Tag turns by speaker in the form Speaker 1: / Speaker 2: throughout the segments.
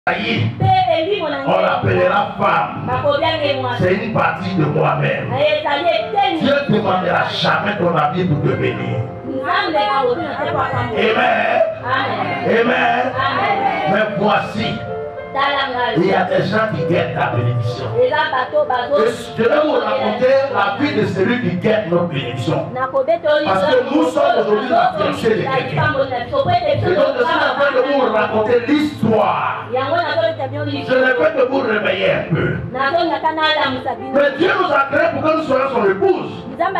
Speaker 1: On l'appellera femme. C'est une partie de moi-même. Dieu ne demandera jamais ton avis pour te bénir. Amen. Amen. Mais voici, il y a des gens qui guettent la bénédiction. Je vais vous raconter la vie de celui qui guette notre bénédiction. Parce que nous sommes aujourd'hui la fiancée de quelqu'un. Et donc je suis en train de vous raconter l'histoire. Je ne fais que vous réveiller un peu. Mais Dieu nous a créés pour que nous soyons son épouse. Dieu nous a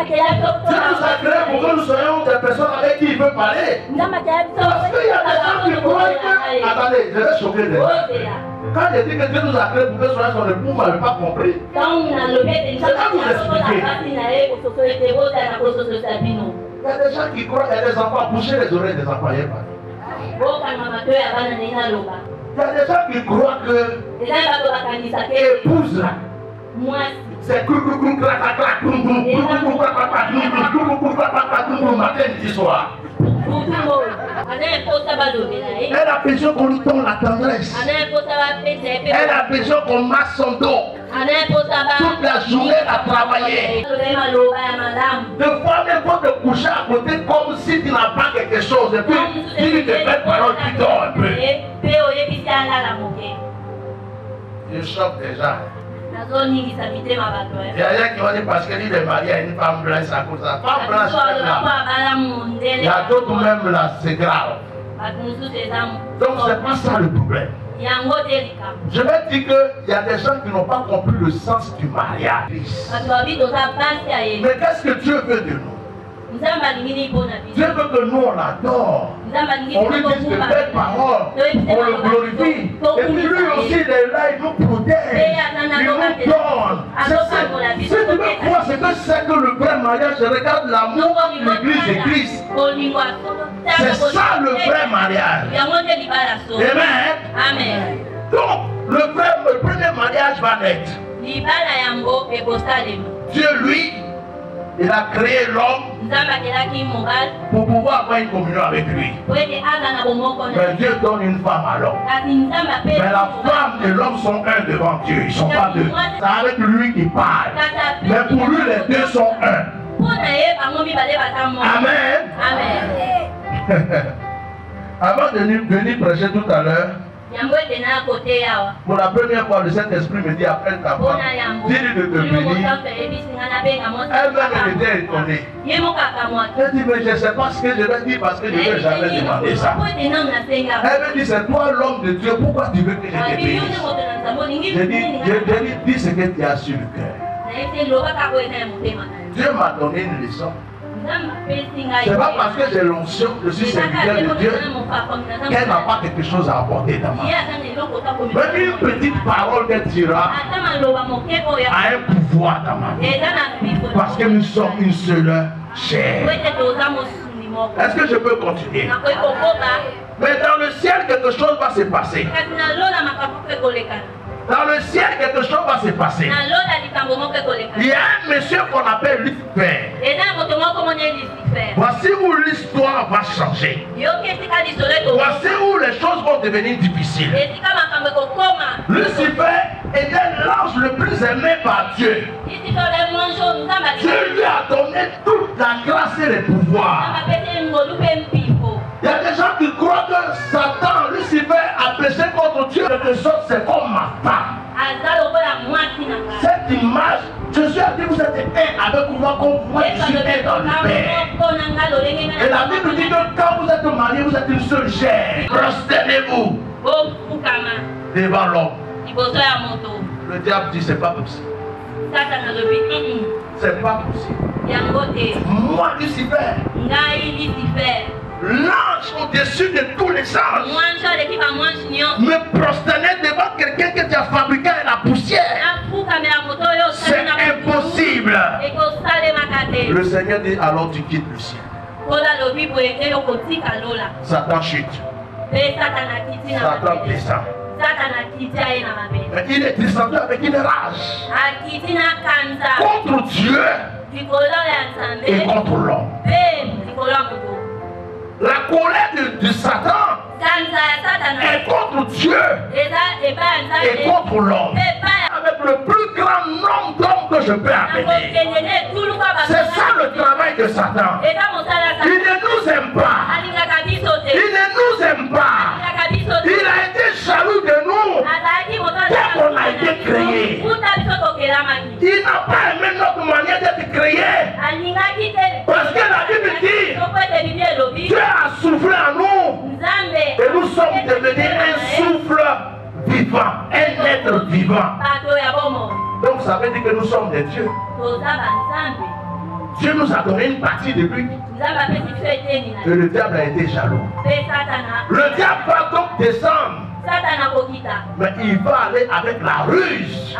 Speaker 1: créés pour que nous soyons des personnes avec qui il veut parler. Parce qu'il y a des gens qui croient que... Attendez, je vais choquer les gens. Quand j'ai dit que Dieu nous a créés pour que nous soyons son épouse, vous n'avez pas compris. C'est pas vous expliquer. Il y a des gens qui croient qu'il y a des enfants, boucher les oreilles des enfants. Il y a des gens qui croient que épouse là, c'est matin, midi, soir. Elle a besoin qu'on lui donne la tendresse. Elle a besoin qu'on masse son dos. Toute la journée à travailler. Des fois, même faut te coucher à côté comme si tu n'as pas quelque chose. Et puis, tu dis des belles paroles, tu dors un peu. Je choque déjà. Il y a rien qui vont dire parce qu'il est marié à une femme blanche à cause de la femme blanche. Il y a d'autres même là, c'est grave. Donc c'est pas ça le problème. Je vais dire qu'il y a des gens qui n'ont pas compris le sens du mariage. Mais qu'est-ce que Dieu veut de nous? Dieu veut que nous on l'adore. On lui dise de belles paroles. On le glorifie. Et puis lui aussi il est là, il nous protège. Il nous donne. Si tu veux croire ce que c'est que le vrai mariage, je regarde l'amour de l'église et Christ. C'est ça le vrai mariage. Amen. Donc le premier mariage va naître. Dieu lui, il a créé l'homme pour pouvoir avoir une communion avec lui. Mais Dieu donne une femme à l'homme. Mais la femme et l'homme sont un devant Dieu. Ils ne sont pas deux. C'est avec lui qui parle. Mais pour lui, les deux sont un. Amen. Avant de venir prêcher tout à l'heure, pour la première fois, le Saint-Esprit me dit après ta femme, dis-lui de te bénir. Elle-même était étonnée. Elle dit, mais je ne sais pas ce que je vais dire parce que je ne vais jamais demander ça. Elle me dit, c'est toi l'homme de Dieu, pourquoi tu veux que je te bénisse? Je dis, dis ce que tu as sur le cœur. Dieu m'a donné une leçon. C'est pas parce que j'ai l'onction, je suis serviteur de Dieu, qu'elle n'a pas quelque chose à apporter dans ma vie. Même une petite parole qu'elle dira a un pouvoir dans ma vie. Parce que nous sommes une seule chair. Est-ce que je peux continuer? Mais dans le ciel, quelque chose va se passer. Dans le ciel, quelque chose va se passer. Il y a un monsieur qu'on appelle Lucifer. Voici où l'histoire va changer. Voici où les choses vont devenir difficiles. Lucifer était l'ange le plus aimé par Dieu. Dieu lui a donné toute la grâce et le pouvoir. Il y a des gens qui croient que Satan, Lucifer, a péché contre Dieu. Quelque chose, c'est comme ma femme. Cette image, Jésus a dit, vous êtes un avec moi comme moi je suis un dans le Père. Et la Bible dit que quand vous êtes mariés, vous êtes une seule chair. Prosternez-vous devant l'homme. Le diable dit, c'est pas possible. C'est pas possible. Moi, Lucifer, l'ange au-dessus de tous les anges, me prosterner devant quelqu'un que tu as fabriqué à la poussière, c'est impossible. Le Seigneur dit, alors tu quittes le ciel. Satan chute. Satan descend. Mais il est descendu avec une rage contre Dieu et contre l'homme. La colère de Satan est contre Dieu et contre l'homme. Avec le plus grand nombre d'hommes que je peux appeler. C'est ça le travail de Satan. Il ne nous aime pas. Il ne nous aime pas. Il a été jaloux de nous dès qu'on a été créé. Il n'a pas aimé notre manière d'être créé. Parce que la Bible dit, Dieu a soufflé en nous et nous sommes devenus un souffle vivant, un être vivant. Donc ça veut dire que nous sommes des dieux. Dieu nous a donné une partie de lui. Et le diable a été jaloux. Le diable va donc descendre. Mais il va aller avec la ruse.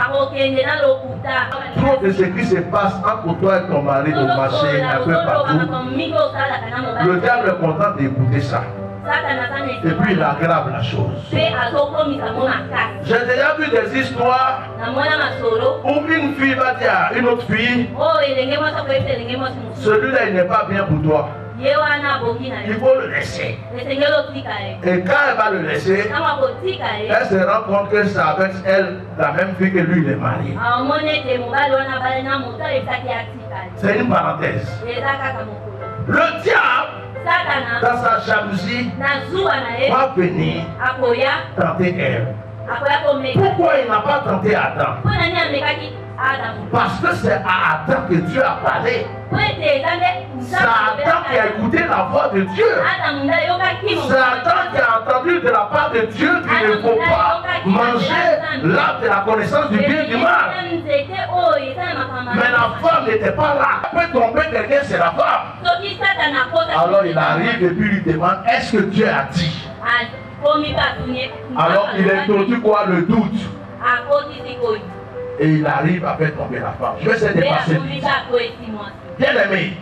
Speaker 1: Trop de ce qui se passe entre toi et ton mari au marché, un peu partout. Le diable est content d'écouter ça. Et puis il aggrave la chose. J'ai déjà vu des histoires où une fille va dire à une autre fille, celui-là il n'est pas bien pour toi. Il faut le laisser. Et quand elle va le laisser, elle se rend compte que c'est avec elle la même fille que lui il est marié. C'est une parenthèse. Le diable, dans sa jalousie, va venir tenter Ève. Pourquoi il n'a pas tenté Adam? Parce que c'est à Adam que Dieu a parlé. C'est Adam qui a écouté la voix de Dieu. C'est Adam qui a entendu de la part de Dieu qu'il ne faut pas manger l'arbre de la connaissance du bien et du mal. Mais la femme n'était pas là. Elle peut tromper quelqu'un, c'est la femme. Alors il arrive et puis lui demande, est-ce que Dieu a dit? Alors il introduit quoi? Le doute. Et il arrive à faire tomber la femme. Je vais essayer de passer. Bien aimé.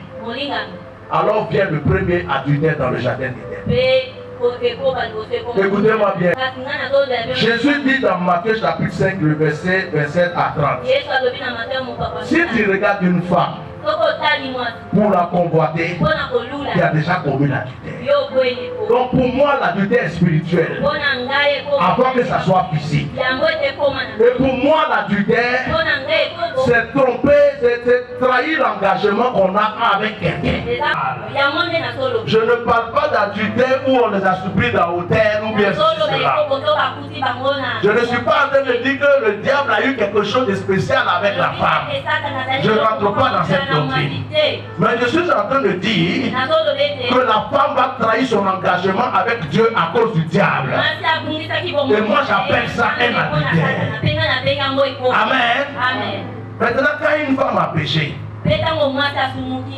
Speaker 1: Alors vient le premier adultère dans le jardin d'Éden. Écoutez-moi bien. Jésus dit dans Matthieu chapitre 5, le verset 27 à 30. Si tu regardes une femme pour la convoiter, qui a déjà commis l'adultère. Donc pour moi, l'adultère est spirituel. Avant que ça soit physique. Et pour moi, l'adultère, c'est tromper, c'est trahir l'engagement qu'on a avec quelqu'un. Je ne parle pas d'adultère où on les a surpris dans l'hôtel ou bien cela. Je ne suis pas en train de dire que le diable a eu quelque chose de spécial avec la femme. Je ne rentre pas dans cette doctrine. Mais je suis en train de dire que la femme va trahir son engagement avec Dieu à cause du diable. Et moi j'appelle ça un adultère. Amen. Maintenant quand une femme a péché, elle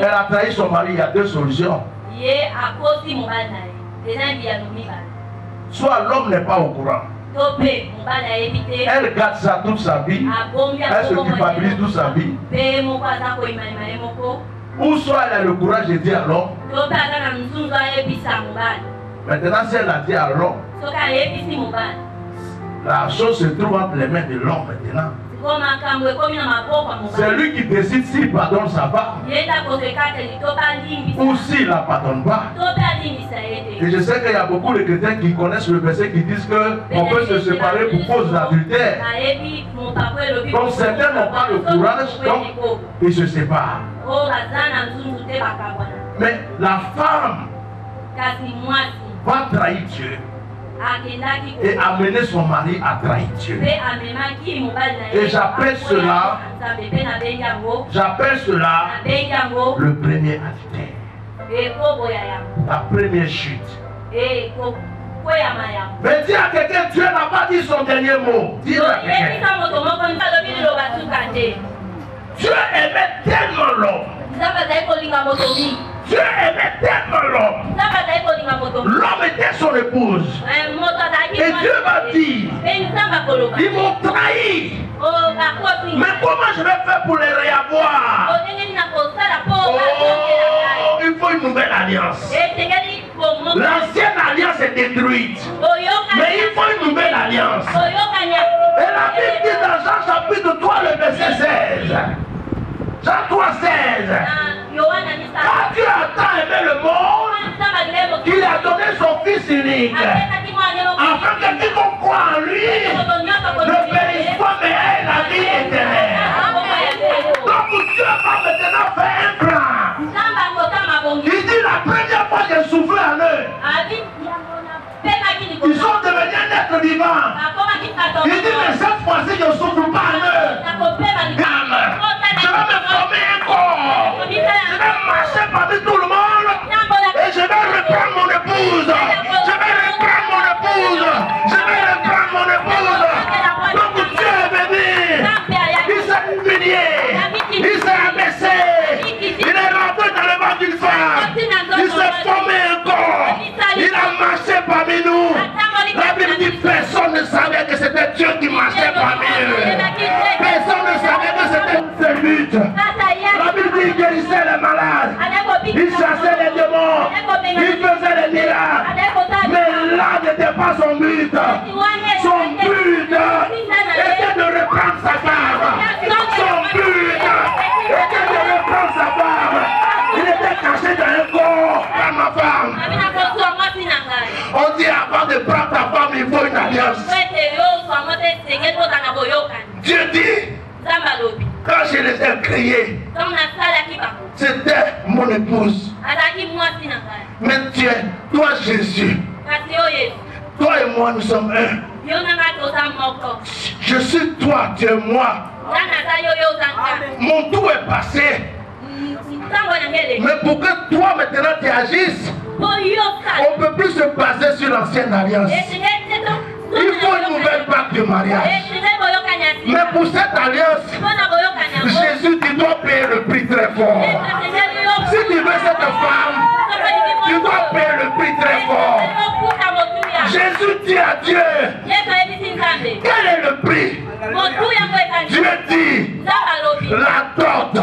Speaker 1: a trahi son mari, il y a deux solutions. Soit l'homme n'est pas au courant. Elle garde ça toute sa vie. Elle se culpabilise toute sa vie. Ou soit elle a le courage de dire à l'homme. Maintenant si elle a dit à l'homme, la chose se trouve entre les mains de l'homme maintenant. C'est lui qui décide s'il pardonne sa femme ou s'il ne la pardonne pas. Et je sais qu'il y a beaucoup de chrétiens qui connaissent le verset qui disent qu'on peut se séparer pour cause d'adultère. Donc certains n'ont pas le courage, donc ils se séparent. Mais la femme va trahir Dieu et amener son mari à trahir Dieu. Et j'appelle cela le premier adultère. La première chute. Mais dis à quelqu'un, Dieu n'a pas dit son dernier mot. Dis à quelqu'un. Dieu aimait tellement l'homme. Dieu aimait tellement l'homme. L'homme était son épouse. Et Dieu va dire, ils m'ont trahi. Mais comment je vais faire pour les réavoir? Oh, il faut une nouvelle alliance. L'ancienne alliance est détruite. Mais il faut une nouvelle alliance. Et la Bible dit dans Jean chapitre 3, le verset 16. Jean 3, 16. Quand Dieu a tant aimé le monde, qu'il a donné son Fils unique, afin que quiconque croit en lui ne périsse pas, mais ait la vie éternelle. Donc Dieu va maintenant faire un plan. Il dit la première fois que j'ai soufflé en eux, ils ont devenu un être vivant. Il dit mais cette fois-ci je ne souffle pas en eux. Je vais me former un corps. Je vais marcher parmi tout le monde. Et je vais reprendre mon épouse. Je vais reprendre mon épouse. Je vais reprendre mon épouse. Donc Dieu est venu. Il s'est humilié. Il s'est abaissé. Il est rentré dans le ventre d'une femme. Il s'est formé un corps. Il a marché parmi nous. La Bible dit personne ne savait que c'était Dieu qui marchait parmi eux. Personne ne savait que c'était ce but. La Bible dit qu'il guérissait les malades. Il chassait les démons. Il faisait les miracles. Mais là n'était pas son but. Son but était de reprendre sa femme. Son but était de reprendre sa femme. Il était caché dans un corps par ma femme. On dit avant de prendre ta femme, il faut une alliance. Dieu dit, quand je les ai créés, c'était mon épouse. Mais Dieu, toi Jésus, toi et moi nous sommes un. Je suis toi, tu es moi. Mon tout est passé. Mais pour que toi maintenant tu agisses, on ne peut plus se baser sur l'ancienne alliance. Il faut une nouvelle pacte de mariage. Mais pour cette alliance, Jésus, tu dois payer le prix très fort. Si tu veux cette femme, tu dois payer le prix très fort. Jésus dit à Dieu, quel est le prix? Dieu dit, la dot,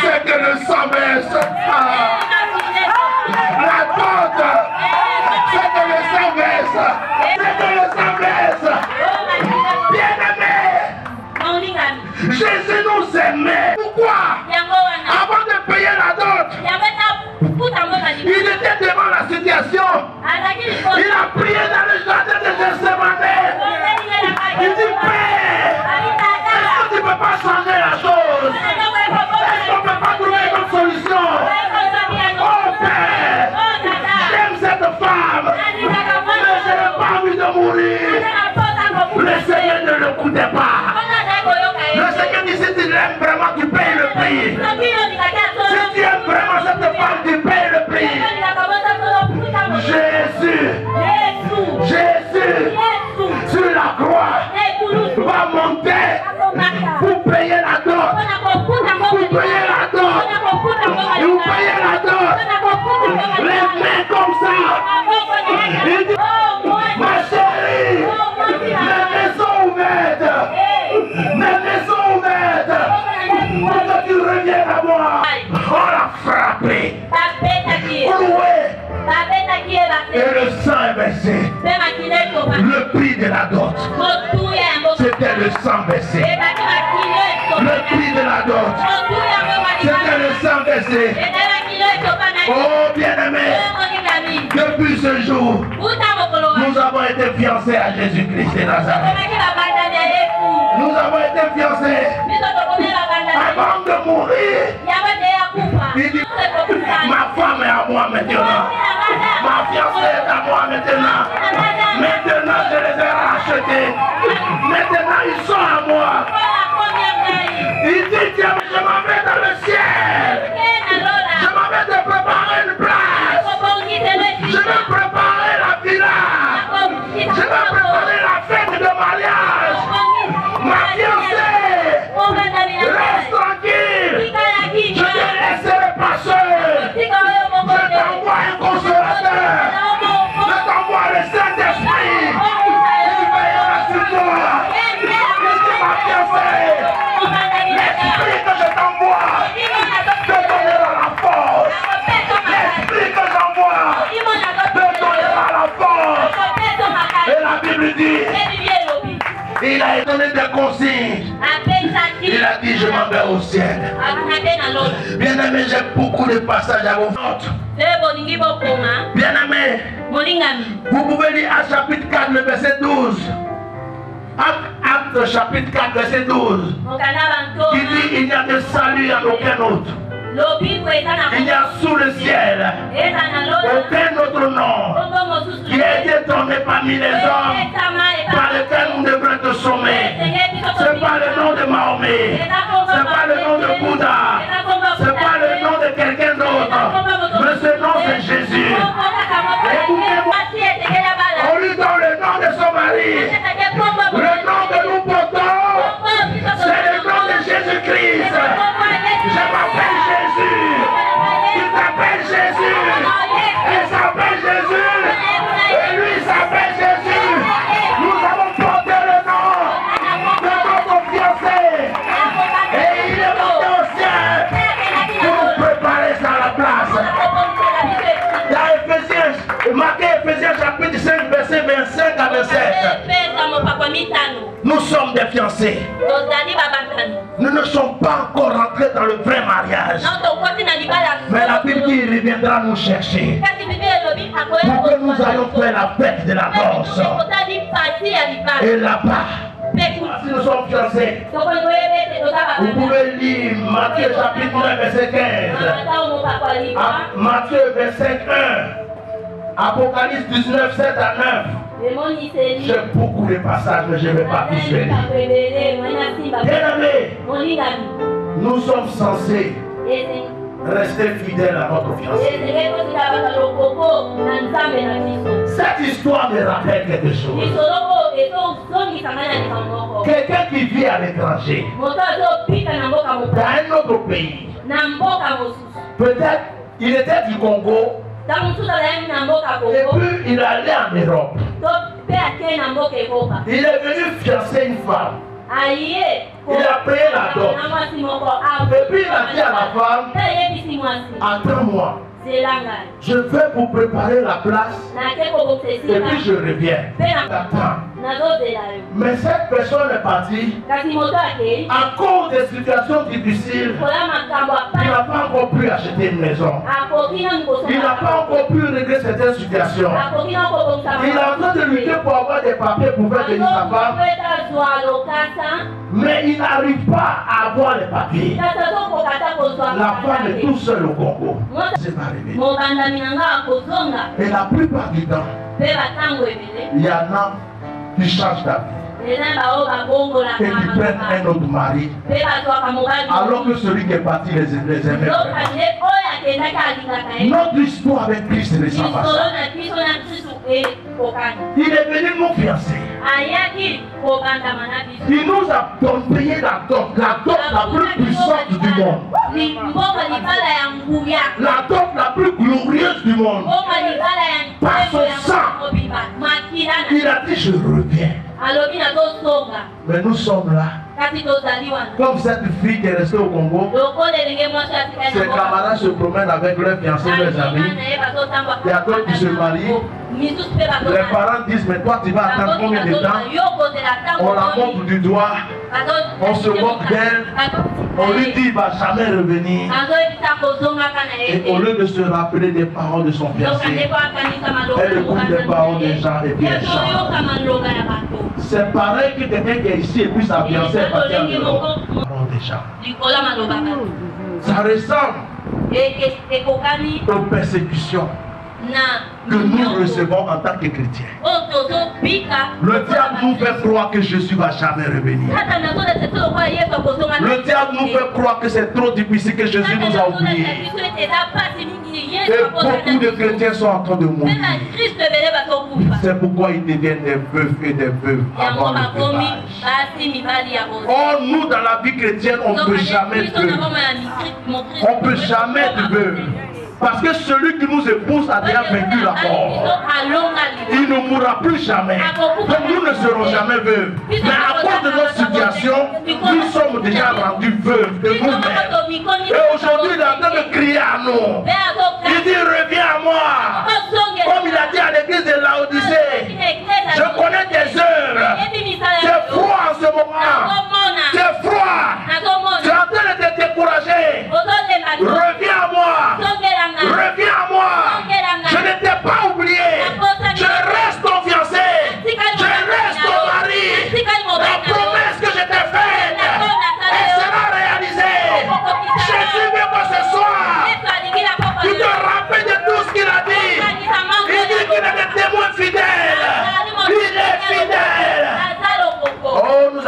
Speaker 1: c'est que le sang verse. La dot, c'est que le sang verse. C'est que le sang verse. Bien-aimé, Jésus nous aimait. Pourquoi? Avant de payer la dot, il était devant la situation. Il a prié dans le jardin de Gethsémane. Il dit, Père, est-ce que tu ne peux pas changer la chose? Est-ce qu'on ne peut pas trouver une autre solution? Oh Père, j'aime cette femme, mais je n'ai pas envie de mourir. Le Seigneur ne le coûtait pas. Le Seigneur dit, si tu l'aimes vraiment, tu payes le prix. Si tu aimes vraiment cette femme, tu payes le prix. Jésus, sur la croix, va monter pour payer la dot. Pour payer la dot. Pour payer la dot. Les mains comme ça. Il dit, ma chérie, mes mains sont ouvertes. Mes mains sont ouvertes. Pour que tu reviennes à moi. On l'a frappé. Cloué. Et le sang est versé. Le prix de la dot, c'était le sang versé. Le prix de la dot, c'était le sang versé. Oh bien-aimé, depuis ce jour, nous avons été fiancés à Jésus-Christ de Nazareth. Nous avons été fiancés. Avant de mourir, il dit, ma femme est à moi maintenant. Ma fiancée est à moi maintenant. Maintenant je les ai rachetés. Maintenant ils sont à moi. Il dit, Dieu, je m'en vais dans le ciel. Je m'en vais te préparer une place. Je vais préparer la villa. Je vais préparer la fête de mariage. Ma fiancée, reste tranquille. Je te laisserai passer. Je t'envoie un consolateur. Je t'envoie le Saint-Esprit. Il veillera sur toi. Il dit, ma fiancée, l'esprit que je t'envoie te donnera la force. L'esprit que j'envoie te donnera la force. Et la Bible dit, il a donné des consignes. Il Il a dit, je m'en vais au ciel. Bien aimé, j'ai beaucoup de passages à vos notes. Bien aimé, vous pouvez lire Actes chapitre 4, le verset 12. Actes chapitre 4, verset 12. Qui dit, il n'y a de salut en aucun autre. Il y a sous le ciel aucun autre nom qui a été donné parmi les hommes par lequel nous devons te sommer. Ce n'est pas le nom de Mahomet, ce n'est pas le nom de Bouddha, ce n'est pas le nom de quelqu'un d'autre, mais ce nom c'est Jésus. Écoutez-moi, on lui donne le nom de son mari. Le nom que nous portons, c'est le nom de Jésus-Christ. Je m'appelle Jésus. Il s'appelle Jésus. Il s'appelle Jésus. Et lui s'appelle Jésus. Nous avons porté le nom de notre fiancé. Et il est monté au ciel pour nous préparer ça à la place. Il y a Éphésiens, marqué Éphésiens chapitre 5, verset 25 à 27. Nous sommes des fiancés. Nous ne sommes pas encore rentrés dans le vrai mariage. Mais la Bible dit qu'il reviendra nous chercher pour que nous ayons fait la fête de la noce. Et là-bas, si nous sommes fiancés, vous pouvez lire Matthieu chapitre 9, verset 15. Matthieu verset 1. Apocalypse 19, 7 à 9. J'ai beaucoup de passages, mais je ne vais pas tous les lire. Bien aimés, nous sommes censés rester fidèles à notre fiancé. Cette histoire me rappelle quelque chose. Quelqu'un qui vit à l'étranger, dans un autre pays, peut-être il était du Congo, et puis il est allé en Europe. Il est venu fiancer une femme. Il a payé la dot. Et puis il a dit à la femme, attends-moi, je vais vous préparer la place et puis je reviens. Attends. Mais cette personne est partie à cause des situations difficiles. Il n'a pas encore pu acheter une maison. Il n'a pas encore pu régler certaines situations. Il est en train de lutter pour avoir des papiers pour faire venir sa femme. Mais il n'arrive pas à avoir les papiers. La femme est tout seule au Congo. C'est pas arrivé. Et la plupart du temps, il y en a qui changent d'avis et qui prennent un autre mari, alors que celui qui est parti les aimait. Notre histoire avec Christ ne ressemble pas ça. Il est venu nous fiancer. Il nous a payé la dot la plus puissante du monde. La dot la plus glorieuse du monde. Par son sang, il a dit je reviens. Mais nous sommes là. Comme cette fille qui est restée au Congo, ses camarades se promènent avec leurs fiancés, leurs amis. Il y a d'autres qui se marient. Les parents disent, mais toi tu vas attendre combien de temps? On la montre du doigt, on se moque d'elle, on lui dit il ne va jamais revenir. Et au lieu de se rappeler des paroles de son fiancé, elle écoute des paroles des gens et puis elle chante. C'est pareil que quelqu'un qui est ici et puis sa fiancée est partie en Europe. Parole des gens. Ça ressemble aux persécutions que nous recevons en tant que chrétiens. Le diable nous fait croire que Jésus ne va jamais revenir. Le diable nous fait croire que c'est trop difficile, que Jésus nous a oubliés. Et beaucoup de chrétiens sont en train de mourir. C'est pourquoi ils deviennent des veufs et des veuves avant le veuvage. Or, nous dans la vie chrétienne, on ne peut jamais être veuve. On ne peut jamais être veuve. Parce que celui qui nous épouse a déjà vaincu la mort. Il ne mourra plus jamais. Donc nous ne serons jamais veuves. Mais à cause de notre situation, nous sommes déjà rendus veuves de nous-mêmes. Et aujourd'hui, il est en train de crier à nous. Il dit, reviens à moi. Comme il a dit à l'église de Laodicée, je connais tes œuvres. C'est froid en ce moment. C'est froid.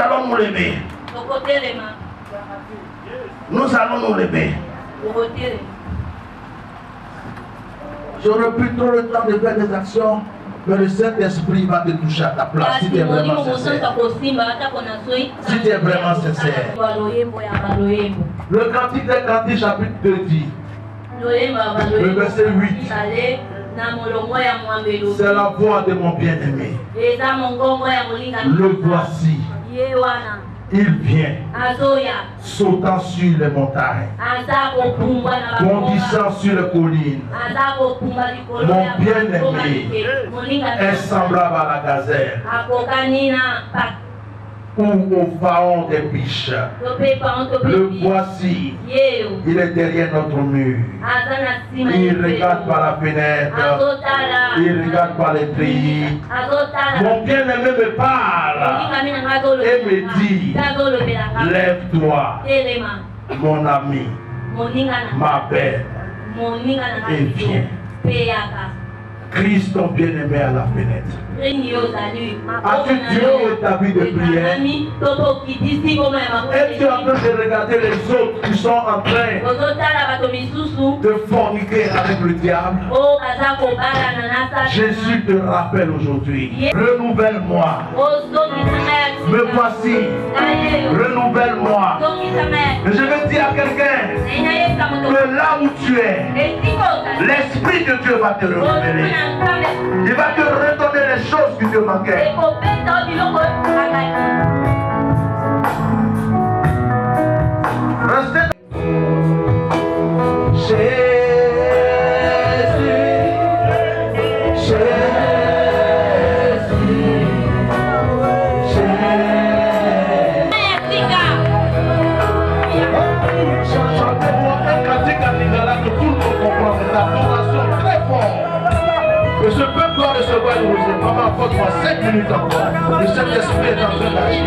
Speaker 1: allons nous lever. Nous allons nous lever. J'aurais plus trop le temps de faire des actions, mais le Saint-Esprit va te toucher à ta place si tu es vraiment sincère. Si tu es vraiment sincère. Le Cantique des Cantiques, chapitre 2 dit, le verset 8. C'est la voix de mon bien-aimé. Le voici. Il vient, sautant sur les montagnes, bondissant sur les collines. Mon bien-aimé est semblable à la gazelle ou au pharaon des biches. Le voici, il est derrière notre mur. Il regarde par la fenêtre, il regarde par les treillis. Mon bien-aimé me parle et me dit, lève-toi, mon ami, ma belle, et viens. Christ, ton bien-aimé, à la fenêtre. As-tu duré ta vie de prière? Es-tu en train de regarder les autres qui sont en train de forniquer avec le diable? Jésus te rappelle aujourd'hui. Renouvelle-moi. Me voici. Renouvelle-moi. Je veux dire à quelqu'un que là où tu es, l'Esprit de Dieu va te renouveler. Il va te redonner les choses qui te manquaient. Restez. Chantez-moi un cantique à Lingala que tout le monde comprend. C'est la donation très forte. Que ce peuple doit recevoir une rosée. Maman, apporte-moi 5 minutes encore. Le Saint-Esprit est en train d'agir.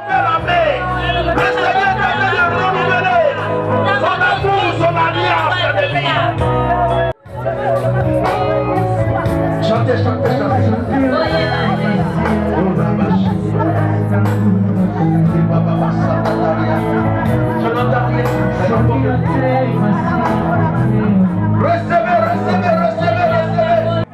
Speaker 1: La main. Le Seigneur est en train de renouveler son amour, son alliance de vie. Chantez, chantez, chantez, chantez. Je n'entends rien. Recevez, recevez, recevez, recevez.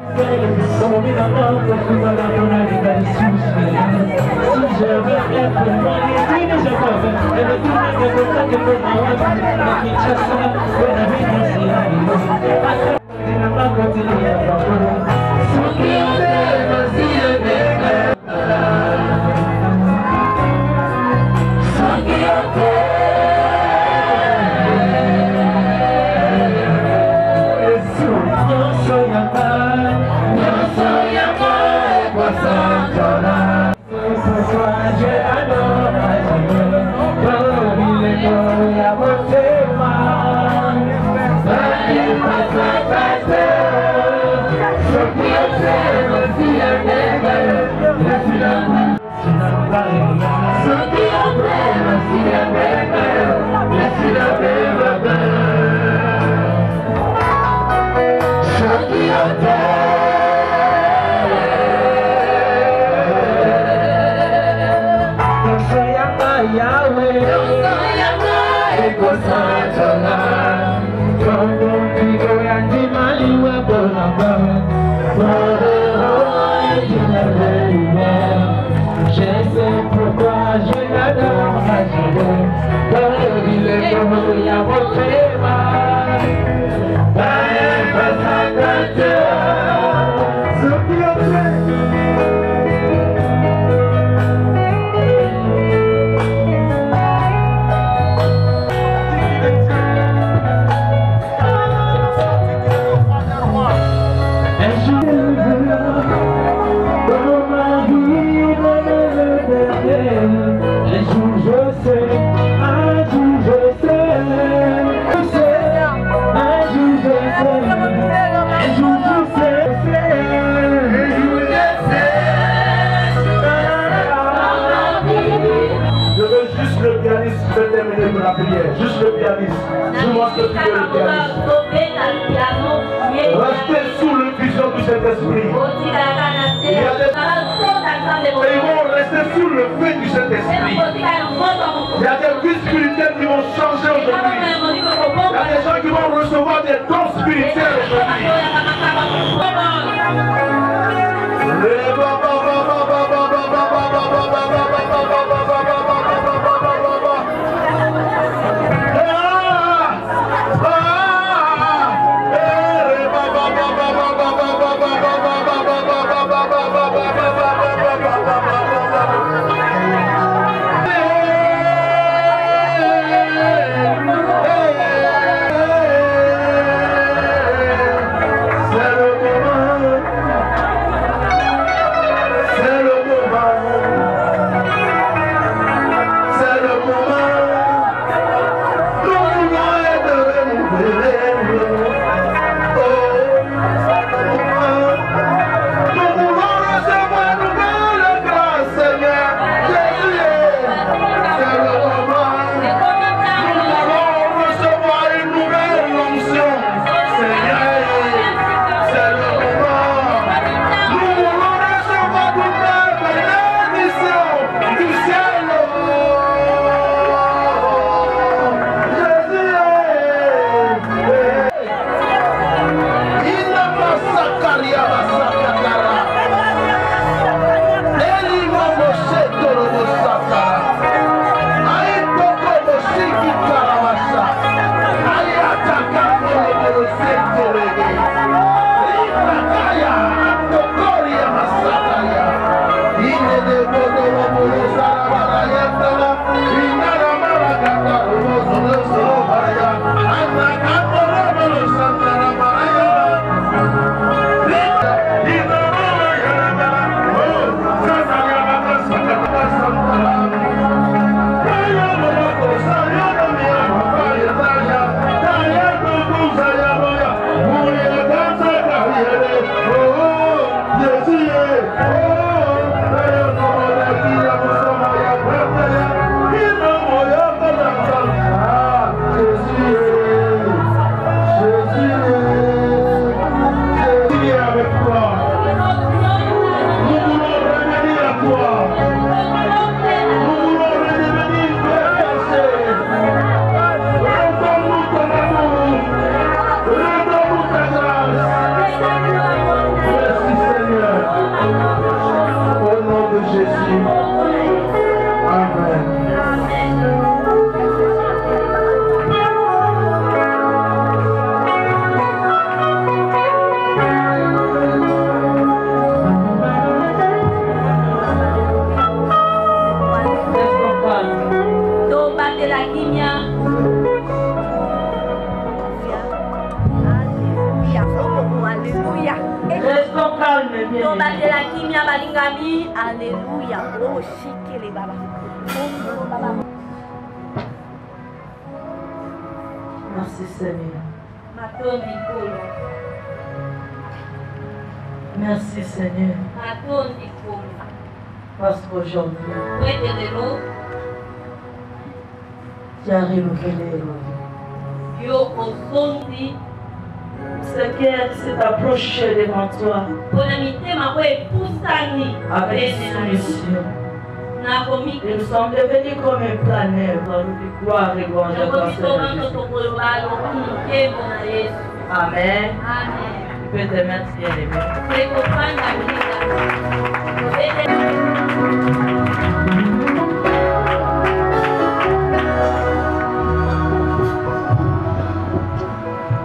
Speaker 1: Juste le pianiste. Joue-moi ce que tu veux, le pianiste. Restez sous le vision du Saint-Esprit. Et ils vont rester sous le feu du Saint-Esprit. Il y a des vies spirituelles qui vont changer aujourd'hui. Il y a des gens qui vont recevoir des dons spirituels aujourd'hui.
Speaker 2: Merci Seigneur. Merci Seigneur. Parce qu'aujourd'hui, tu as renouvelé les vies. Seigneur s'est approché devant toi avec soumission. Et nous sommes devenus comme un planeur dans le gloire et grandeur de Jésus. Amen. Tu peux te mettre bien les mains.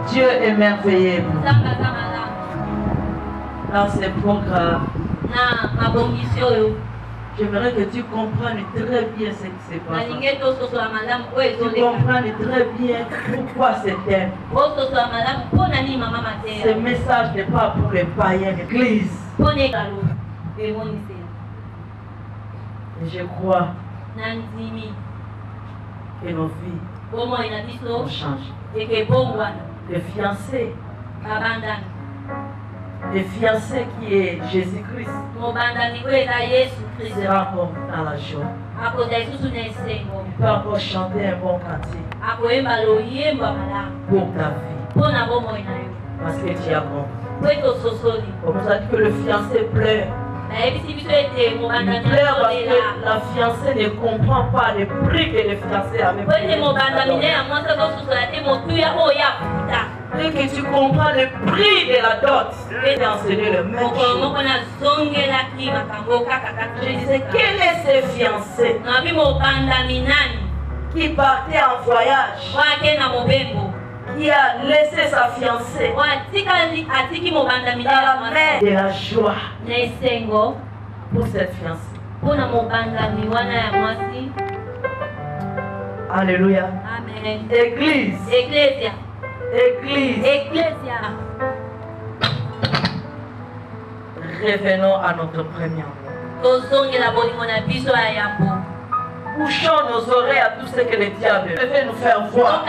Speaker 2: Dieu est merveilleux dans ces programmes. J'aimerais que tu comprennes très bien ce qui se passe. Tu comprennes très bien pourquoi ce thème. Ce message n'est pas pour les païens d'église. Et je crois que nos vies vont changer. Les fiancés. Le fiancé qui est Jésus-Christ sera encore dans la joie. Il peut encore chanter un bon cantique pour ta vie. Parce que tu as compris. On nous a dit que le fiancé pleure Il pleure parce que la fiancée ne comprend pas le prix que le fiancé avait payé. Dès que tu comprends le prix de la dot, et d'enseigner le même chose. Je disais, quel est ce fiancé qui partait en voyage, qui a laissé sa fiancée dans la mer de la joie pour cette fiancée. Alléluia.
Speaker 3: Amen.
Speaker 2: Église.
Speaker 3: Ecclesia.
Speaker 2: Église.
Speaker 3: Ecclesia.
Speaker 2: Revenons à notre premier amour. Bouchons nos oreilles à tout ce que le diable veut nous faire voir.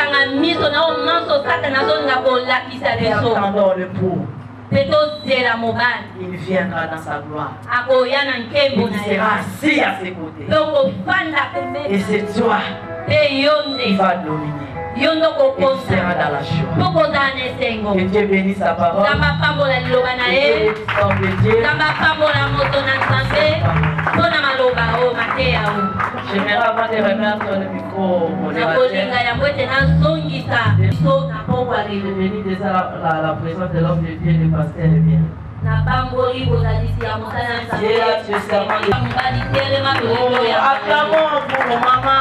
Speaker 2: Et attendons le pour. Il viendra dans sa gloire. Il sera assis à ses côtés. Et c'est toi qui va dominer. Et tu seras dans la joie. Que Dieu bénisse sa parole. Que Dieu semble Dieu. J'aimerais avant de remettre le micro au modérateur. Il est venu déjà la présence de l'homme de Dieu, le pasteur est bien. Acclamons pour maman.